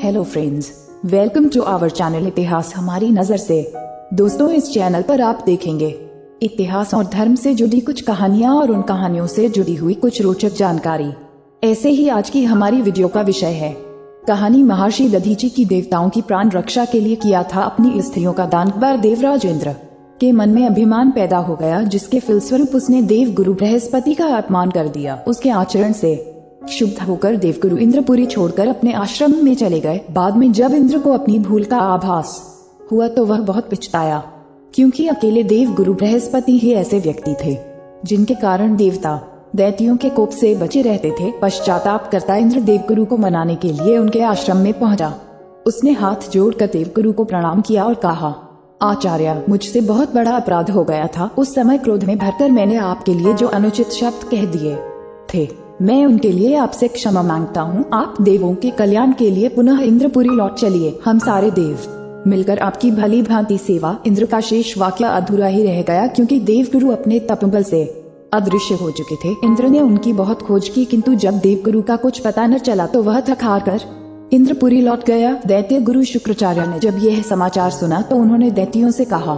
Hello friends, welcome to our channel इतिहास हमारी नजर से। दोस्तों, इस चैनल पर आप देखेंगे इतिहास और धर्म से जुड़ी कुछ कहानियाँ और उन कहानियों से जुड़ी हुई कुछ रोचक जानकारी। ऐसे ही आज की हमारी वीडियो का विषय है कहानी महर्षि दधीचि की देवताओं की प्राण रक्षा के लिए किया था अपनी स्त्रियों का दान। बार देवराज इंद्र के मन में अभिमान पैदा हो गया, जिसके फलस्वरूप उसने देव गुरु बृहस्पति का अपमान कर दिया। उसके आचरण से क्षुब्ध होकर देवगुरु इंद्रपुरी छोड़कर अपने आश्रम में चले गए। बाद में जब इंद्र को अपनी भूल का आभास हुआ तो वह बहुत पछताया, क्योंकि अकेले देवगुरु बृहस्पति ही ऐसे व्यक्ति थे जिनके कारण देवता दैत्यों के कोप से बचे रहते थे। पश्चाताप करता इंद्र देवगुरु को मनाने के लिए उनके आश्रम में पहुंचा। उसने हाथ जोड़कर देवगुरु को प्रणाम किया और कहा, आचार्य, मुझसे बहुत बड़ा अपराध हो गया था। उस समय क्रोध में भरकर मैंने आपके लिए जो अनुचित शब्द कह दिए थे, मैं उनके लिए आपसे क्षमा मांगता हूँ। आप देवों के कल्याण के लिए पुनः इंद्रपुरी लौट चलिए। हम सारे देव मिलकर आपकी भली भांति सेवा। इंद्र का शेष वाक्य अधूरा ही रह गया, क्योंकि देवगुरु अपने तपबल से अदृश्य हो चुके थे। इंद्र ने उनकी बहुत खोज की, किंतु जब देवगुरु का कुछ पता न चला तो वह थक हार कर इंद्रपुरी लौट गया। दैत्य गुरु शुक्राचार्य ने जब यह समाचार सुना तो उन्होंने दैत्यों से कहा,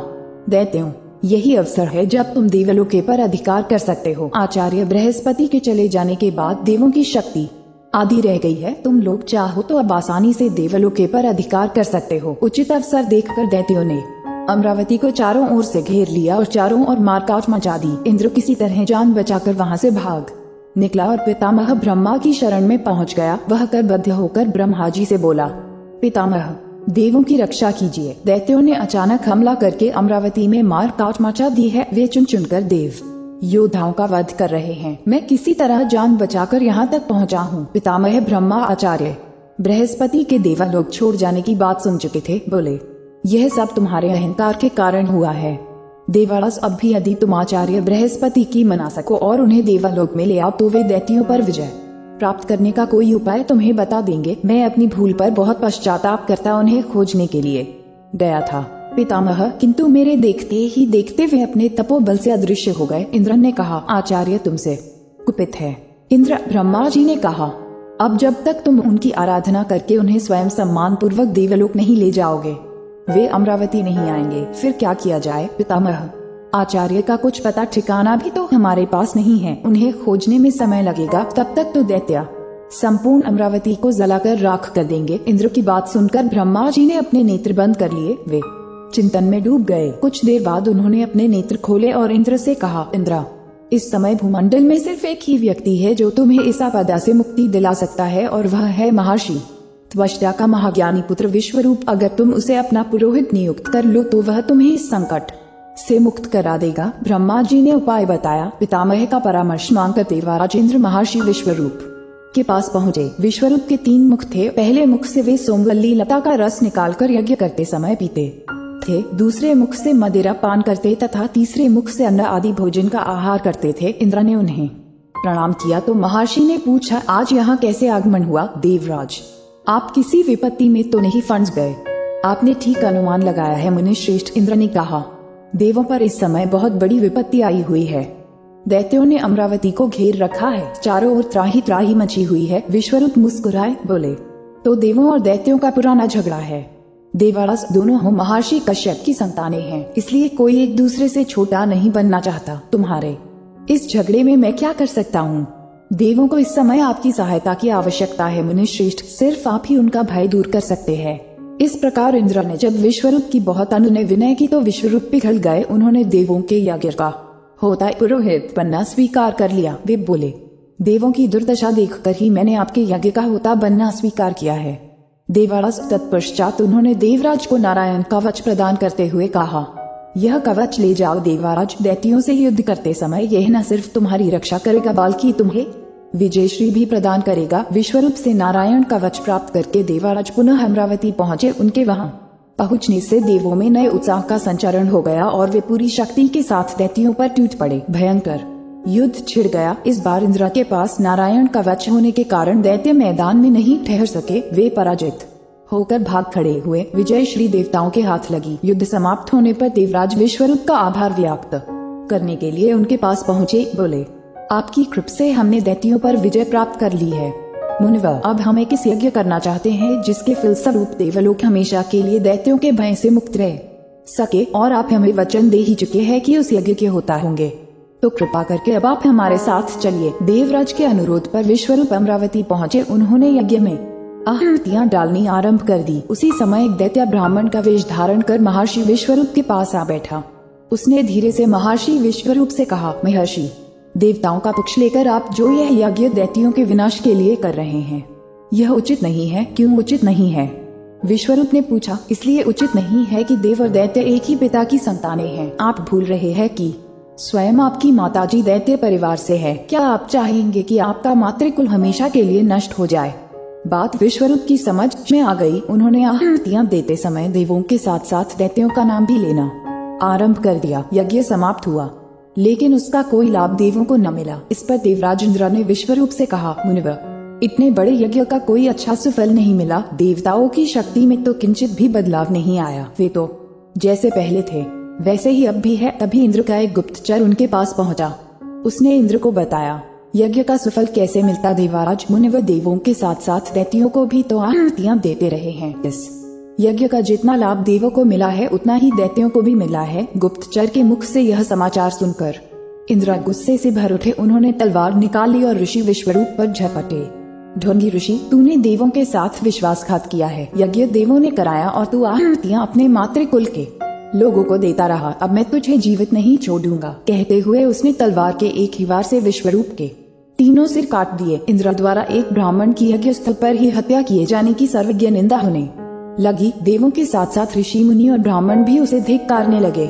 दैत्यों, यही अवसर है जब तुम देवलोक पर अधिकार कर सकते हो। आचार्य बृहस्पति के चले जाने के बाद देवों की शक्ति आदि रह गई है। तुम लोग चाहो तो अब आसानी से देवलोक पर अधिकार कर सकते हो। उचित अवसर देखकर दैत्यों ने अमरावती को चारों ओर से घेर लिया और चारों ओर मारकाट मचा दी। इंद्र किसी तरह जान बचाकर वहां से भाग निकला और पितामह ब्रह्मा की शरण में पहुंच गया। वह करबद्ध होकर ब्रह्मा जी से बोला, पितामह, देवों की रक्षा कीजिए। दैत्यों ने अचानक हमला करके अमरावती में मार काट मचा दी है। वे चुन चुनकर देव योद्धाओं का वध कर रहे हैं। मैं किसी तरह जान बचाकर यहाँ तक पहुँचा हूँ। पितामह ब्रह्मा आचार्य बृहस्पति के देवलोक छोड़ जाने की बात सुन चुके थे। बोले, यह सब तुम्हारे अहंकार के कारण हुआ है। देवाराज, अब भी यदि तुम आचार्य बृहस्पति की मना सको और उन्हें देवलोक में ले आओ तो वे दैत्यों पर विजय प्राप्त करने का कोई उपाय तुम्हें बता देंगे। मैं अपनी भूल पर बहुत पश्चाताप करता उन्हें खोजने के लिए गया था पितामह, किंतु मेरे देखते ही देखते वे अपने तपोबल से अदृश्य हो गए। इंद्र ने कहा, आचार्य तुमसे कुपित है। इंद्र, ब्रह्मा जी ने कहा, अब जब तक तुम उनकी आराधना करके उन्हें स्वयं सम्मान पूर्वक देवलोक नहीं ले जाओगे, वे अमरावती नहीं आएंगे। फिर क्या किया जाए पितामह? आचार्य का कुछ पता ठिकाना भी तो हमारे पास नहीं है। उन्हें खोजने में समय लगेगा। तब तक तो दैत्य संपूर्ण अमरावती को जलाकर राख कर देंगे। इंद्र की बात सुनकर ब्रह्मा जी ने अपने नेत्र बंद कर लिए। वे चिंतन में डूब गए। कुछ देर बाद उन्होंने अपने नेत्र खोले और इंद्र से कहा, इंद्र, इस समय भूमंडल में सिर्फ एक ही व्यक्ति है जो तुम्हें इस आपदा से मुक्ति दिला सकता है, और वह है महर्षि त्वष्टा का महाज्ञानी पुत्र विश्वरूप। अगर तुम उसे अपना पुरोहित नियुक्त कर लो तो वह तुम्हें इस संकट से मुक्त करा देगा। ब्रह्मा जी ने उपाय बताया। पितामह का परामर्श मांगकर देवराज इंद्र महर्षि विश्वरूप के पास पहुँचे। विश्वरूप के 3 मुख थे। पहले मुख से वे सोमवल्ली लता का रस निकालकर यज्ञ करते समय पीते थे, दूसरे मुख से मदिरा पान करते तथा तीसरे मुख से अन्न आदि भोजन का आहार करते थे। इंद्र ने उन्हें प्रणाम किया तो महर्षि ने पूछा, आज यहाँ कैसे आगमन हुआ? देवराज, आप किसी विपत्ति में तो नहीं फंस गए? आपने ठीक अनुमान लगाया है मुनि श्रेष्ठ। इंद्र ने कहा, देवों पर इस समय बहुत बड़ी विपत्ति आई हुई है। दैत्यों ने अमरावती को घेर रखा है। चारों ओर त्राही त्राही मची हुई है। विश्वरूप मुस्कुराए, बोले, तो देवों और दैत्यों का पुराना झगड़ा है। देवराज, दोनों हो महर्षि कश्यप की संतानें हैं, इसलिए कोई एक दूसरे से छोटा नहीं बनना चाहता। तुम्हारे इस झगड़े में मैं क्या कर सकता हूँ? देवों को इस समय आपकी सहायता की आवश्यकता है मुनि श्रेष्ठ। सिर्फ आप ही उनका भय दूर कर सकते हैं। इस प्रकार इंद्र ने जब विश्वरूप की बहुत अनुनय विनय की तो विश्वरूप पिघल गए। उन्होंने देवों के यज्ञ का होता पुरोहित बनना स्वीकार कर लिया। वे बोले, देवों की दुर्दशा देखकर ही मैंने आपके यज्ञ का होता बनना स्वीकार किया है। देवराज, तत्पश्चात उन्होंने देवराज को नारायण कवच प्रदान करते हुए कहा, यह कवच ले जाओ देवराज। दैत्यों से युद्ध करते समय यह न सिर्फ तुम्हारी रक्षा करेगा बल्कि तुम्हें विजयश्री भी प्रदान करेगा। विश्वरूप से नारायण कवच प्राप्त करके देवराज पुनः अमरावती पहुँचे। उनके वहां पहुँचने से देवों में नए उत्साह का संचारण हो गया और वे पूरी शक्ति के साथ दैत्यों पर टूट पड़े। भयंकर युद्ध छिड़ गया। इस बार इंद्र के पास नारायण कवच होने के कारण दैत्य मैदान में नहीं ठहर सके। वे पराजित होकर भाग खड़े हुए। विजय श्री देवताओं के हाथ लगी। युद्ध समाप्त होने पर देवराज विश्वरूप का आभार व्यक्त करने के लिए उनके पास पहुँचे। बोले, आपकी कृपा से हमने दैत्यों पर विजय प्राप्त कर ली है। मुनिवर, अब हम एक इस यज्ञ करना चाहते हैं जिसके फलस्वरूप देवलोक हमेशा के लिए दैत्यों के भय से मुक्त रह सके, और आप हमें वचन दे ही चुके हैं कि उस यज्ञ के होता होंगे, तो कृपा करके अब आप हमारे साथ चलिए। देवराज के अनुरोध पर विश्वरूप अमरावती पहुँचे। उन्होंने यज्ञ में आहुतियां डालनी आरंभ कर दी। उसी समय एक दैत्य ब्राह्मण का वेश धारण कर महर्षि विश्वरूप के पास आ बैठा। उसने धीरे से महर्षि विश्वरूप से कहा, महर्षि, देवताओं का पक्ष लेकर आप जो यह यज्ञ दैत्यों के विनाश के लिए कर रहे हैं, यह उचित नहीं है। क्यों उचित नहीं है? विश्वरूप ने पूछा। इसलिए उचित नहीं है कि देव और दैत्य एक ही पिता की संतानें हैं। आप भूल रहे हैं कि स्वयं आपकी माताजी दैत्य परिवार से है। क्या आप चाहेंगे कि आपका मातृकुल हमेशा के लिए नष्ट हो जाए? बात विश्वरूप की समझ में आ गई। उन्होंने आहुतियां देते समय देवों के साथ साथ दैत्यों का नाम भी लेना आरंभ कर दिया। यज्ञ समाप्त हुआ, लेकिन उसका कोई लाभ देवों को न मिला। इस पर देवराज इंद्र ने विश्वरूप से कहा, मुनिवर, इतने बड़े यज्ञ का कोई अच्छा सुफल नहीं मिला। देवताओं की शक्ति में तो किंचित भी बदलाव नहीं आया। वे तो जैसे पहले थे वैसे ही अब भी है। तभी इंद्र का एक गुप्तचर उनके पास पहुंचा। उसने इंद्र को बताया, यज्ञ का सुफल कैसे मिलता? देवराज, मुनिवर देवों के साथ साथ दैत्यों को भी तो आहुतियां देते रहे हैं। इस यज्ञ का जितना लाभ देवों को मिला है उतना ही दैत्यों को भी मिला है। गुप्तचर के मुख से यह समाचार सुनकर इंद्र गुस्से से भर उठे। उन्होंने तलवार निकाली और ऋषि विश्वरूप पर झपटे। ढोंगी ऋषि, तूने देवों के साथ विश्वासघात किया है। यज्ञ देवों ने कराया और तू आहुतियां अपने मातृकुल के लोगों को देता रहा। अब मैं तुझे जीवित नहीं छोड़ूंगा। कहते हुए उसने तलवार के एक ही वार से विश्वरूप के तीनों सिर काट दिए। इंद्र द्वारा एक ब्राह्मण की यज्ञ स्थल पर ही हत्या किए जाने की सर्वज्ञ निंदा होने लगी। देवों के साथ साथ ऋषि मुनि और ब्राह्मण भी उसे धिक्कारने लगे।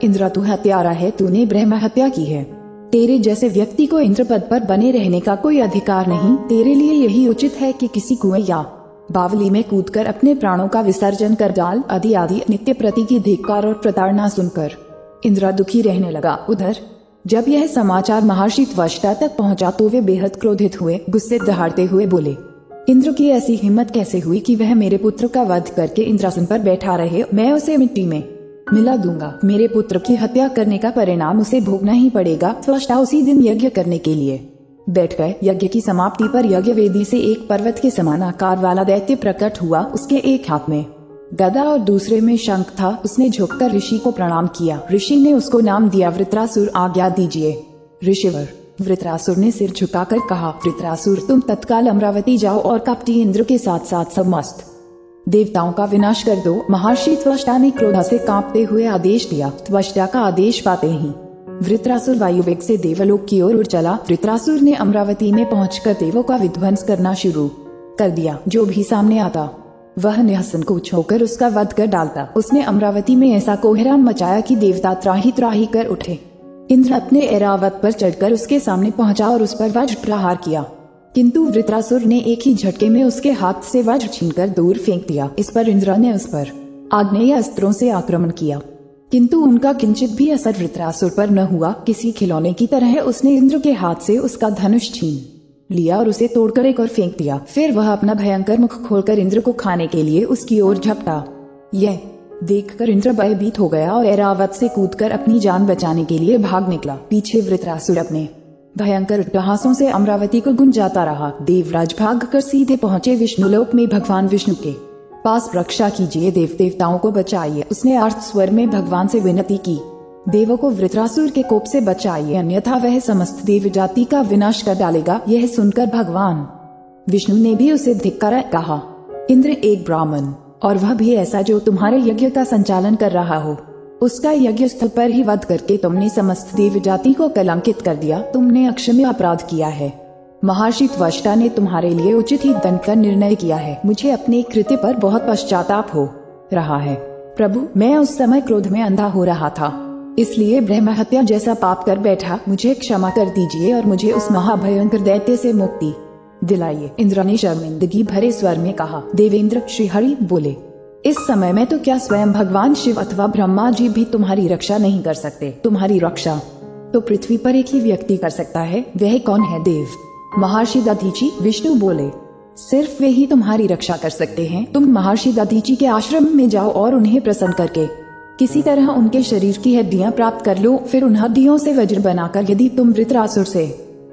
इंद्र, तू हत्यारा है, तूने ब्रह्म हत्या की है। तेरे जैसे व्यक्ति को इंद्र पद पर बने रहने का कोई अधिकार नहीं। तेरे लिए यही उचित है कि किसी कुएं या बावली में कूदकर अपने प्राणों का विसर्जन कर डाल। आदि आदि नित्य प्रति की धिक्कार और प्रताड़ना सुनकर इंद्र दुखी रहने लगा। उधर जब यह समाचार महर्षि त्वष्टा तक पहुंचा तो वे बेहद क्रोधित हुए। गुस्से दहाड़ते हुए बोले, इंद्र की ऐसी हिम्मत कैसे हुई कि वह मेरे पुत्र का वध करके इंद्रासन पर बैठा रहे? मैं उसे मिट्टी में मिला दूंगा। मेरे पुत्र की हत्या करने का परिणाम उसे भोगना ही पड़ेगा। त्वष्टा उसी दिन यज्ञ करने के लिए बैठ गए। यज्ञ की समाप्ति पर यज्ञ वेदी से एक पर्वत के समान आकार वाला दैत्य प्रकट हुआ। उसके एक हाथ में गदा और दूसरे में शंख था। उसने झुककर ऋषि को प्रणाम किया। ऋषि ने उसको नाम दिया वृत्रासुर। आज्ञा दीजिए ऋषिवर। वृत्रासुर ने सिर झुकाकर कहा, वृत्रासुर, तुम तत्काल अमरावती जाओ और कपटी इंद्र के साथ साथ समस्त देवताओं का विनाश कर दो। महर्षि त्वष्टा ने क्रोध से कांपते हुए आदेश दिया। त्वष्टा का आदेश पाते ही वृत्रासुर वायुवेग से देवलोक की ओर उड़ चला। वृत्रासुर ने अमरावती में पहुंचकर देवों का विध्वंस करना शुरू कर दिया। जो भी सामने आता वह निःसंकोच होकर उसका वध कर डालता। उसने अमरावती में ऐसा कोहराम मचाया कि देवता त्राही त्राही कर उठे। इंद्र अपने ऐरावत पर चढ़कर उसके सामने पहुंचा और उस पर वज्र प्रहार किया, किंतु वृत्रासुर ने एक ही झटके में उसके हाथ से वज्र छीनकर दूर फेंक दिया। इस पर इंद्र ने उस पर आग्नेय अस्त्रों से आक्रमण किया, किंतु उनका किंचित भी असर वृत्रासुर पर न हुआ। किसी खिलौने की तरह उसने इंद्र के हाथ से उसका धनुष छीन लिया और उसे तोड़कर एक और फेंक दिया। फिर वह अपना भयंकर मुख खोलकर इंद्र को खाने के लिए उसकी ओर झपटा। यह देखकर इंद्र भयभीत हो गया और ऐरावत से कूदकर अपनी जान बचाने के लिए भाग निकला। पीछे वृत्रासुर अपने भयंकर अट्टहासों से अमरावती को गुंजाता रहा। देवराज भागकर सीधे पहुंचे विष्णुलोक में। भगवान विष्णु के पास रक्षा कीजिए, देव देवताओं को बचाइए। उसने अर्थ स्वर में भगवान से विनती की, देवों को वृत्रासुर के कोप से बचाइए, अन्यथा वह समस्त देव जाति का विनाश कर डालेगा। यह सुनकर भगवान विष्णु ने भी उसे धिक्कारा। कहा, इंद्र एक ब्राह्मण, और वह भी ऐसा जो तुम्हारे यज्ञ का संचालन कर रहा हो, उसका यज्ञ स्थल पर ही वध करके तुमने समस्त देव जाति को कलंकित कर दिया। तुमने अक्षम्य अपराध किया है। महर्षि त्वष्टा ने तुम्हारे लिए उचित ही दंड का निर्णय किया है। मुझे अपने कृत्य पर बहुत पश्चाताप हो रहा है। प्रभु, मैं उस समय क्रोध में अंधा हो रहा था, इसलिए ब्रह्म हत्या जैसा पाप कर बैठा। मुझे क्षमा कर दीजिए और मुझे उस महाभयंकर दैत्य से मुक्ति दिलाइए। इंद्र ने शर्मिंदगी भरे स्वर में कहा। देवेंद्र श्रीहरि बोले, इस समय में तो क्या स्वयं भगवान शिव अथवा ब्रह्मा जी भी तुम्हारी रक्षा नहीं कर सकते। तुम्हारी रक्षा तो पृथ्वी पर एक ही व्यक्ति कर सकता है। वह कौन है? देव महर्षि दधीचि। विष्णु बोले, सिर्फ वे ही तुम्हारी रक्षा कर सकते हैं। तुम महर्षि दधीचि के आश्रम में जाओ और उन्हें प्रसन्न करके किसी तरह उनके शरीर की हड्डियां प्राप्त कर लो। फिर उन हड्डियों से वज्र बनाकर यदि तुम वृत्रासुर से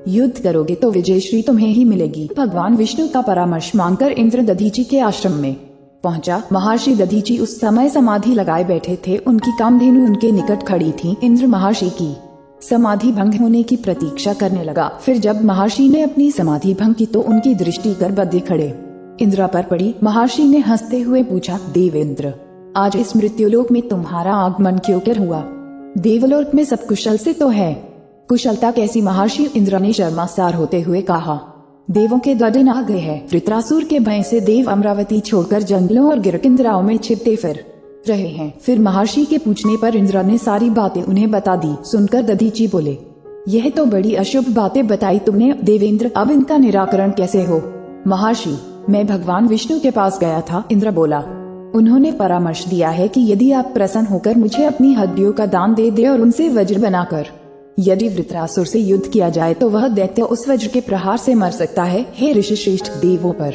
युद्ध करोगे तो विजयश्री तुम्हें ही मिलेगी। भगवान विष्णु का परामर्श मानकर इंद्र दधीची के आश्रम में पहुंचा। महर्षि दधीची उस समय समाधि लगाए बैठे थे। उनकी कामधेनु उनके निकट खड़ी थी। इंद्र महर्षि की समाधि भंग होने की प्रतीक्षा करने लगा। फिर जब महर्षि ने अपनी समाधि भंग की तो उनकी दृष्टि गर्भवती खड़े इंद्र पर पड़ी। महर्षि ने हंसते हुए पूछा, देवेंद्र, आज इस मृत्युलोक में तुम्हारा आगमन क्यों कर हुआ? देवलोक में सब कुशल से तो है। कुशलता कैसी? महर्षि इंद्र ने शर्मासार होते हुए कहा। देवों के दिन आ गए हैं। वृत्रासुर के भय से देव अमरावती छोड़कर जंगलों और गिरकिंदराओं में छिपते फिर रहे हैं। फिर महर्षि के पूछने पर इंद्र ने सारी बातें उन्हें बता दी। सुनकर दधीची बोले, यह तो बड़ी अशुभ बातें बताई तुमने देवेंद्र, अब इनका निराकरण कैसे हो? महर्षि, मैं भगवान विष्णु के पास गया था। इंद्र बोला, उन्होंने परामर्श दिया है कि यदि आप प्रसन्न होकर मुझे अपनी हड्डियों का दान दे दे और उनसे वज्र बनाकर यदि वृत्रासुर से युद्ध किया जाए तो वह दैत्य उस वज्र के प्रहार से मर सकता है। हे ऋषि श्रेष्ठ, देवों पर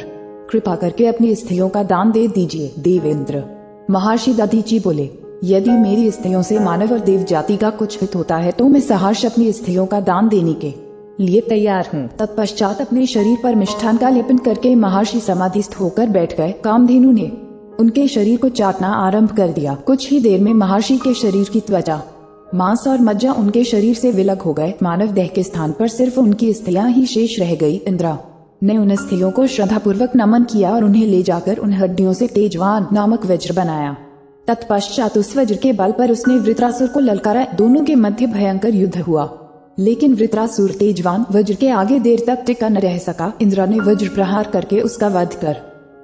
कृपा करके अपनी स्त्रियों का दान दे दीजिए। देवेंद्र, महर्षि दधीची बोले, यदि मेरी स्त्रियों से मानव और देव जाति का कुछ हित होता है तो मैं सहर्ष अपनी स्त्रियों का दान देने के लिए तैयार हूँ। तत्पश्चात अपने शरीर पर मिष्ठान का लेपन करके महर्षि समाधिस्थ होकर बैठ गए। कामधेनु ने उनके शरीर को चाटना आरंभ कर दिया। कुछ ही देर में महर्षि के शरीर की त्वचा, मांस और मज्जा उनके शरीर से विलग हो गए। मानव देह के स्थान पर सिर्फ उनकी स्त्रियां ही शेष रह गई। इंद्र ने उन स्त्रियों को श्रद्धापूर्वक नमन किया और उन्हें ले जाकर उन हड्डियों से तेजवान नामक वज्र बनाया। तत्पश्चात उस वज्र के बल पर उसने वृत्रासुर को ललकारा। दोनों के मध्य भयंकर युद्ध हुआ, लेकिन वृत्रासुर तेजवान वज्र के आगे देर तक टिका न रह सका। इंद्र ने वज्र प्रहार करके उसका वध कर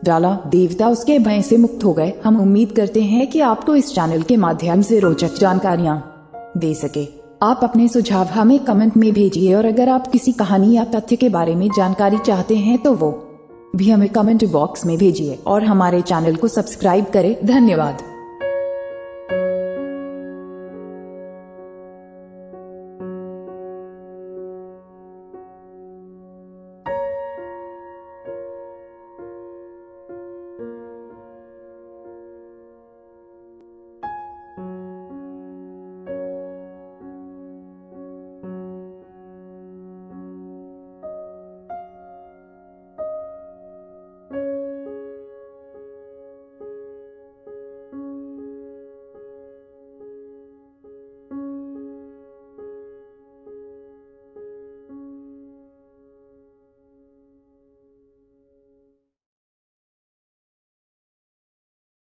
डाला। देवता उसके भय से मुक्त हो गए। हम उम्मीद करते हैं कि आपको इस चैनल के माध्यम से रोचक जानकारियाँ दे सके। आप अपने सुझाव हमें कमेंट में भेजिए और अगर आप किसी कहानी या तथ्य के बारे में जानकारी चाहते हैं तो वो भी हमें कमेंट बॉक्स में भेजिए और हमारे चैनल को सब्सक्राइब करें। धन्यवाद।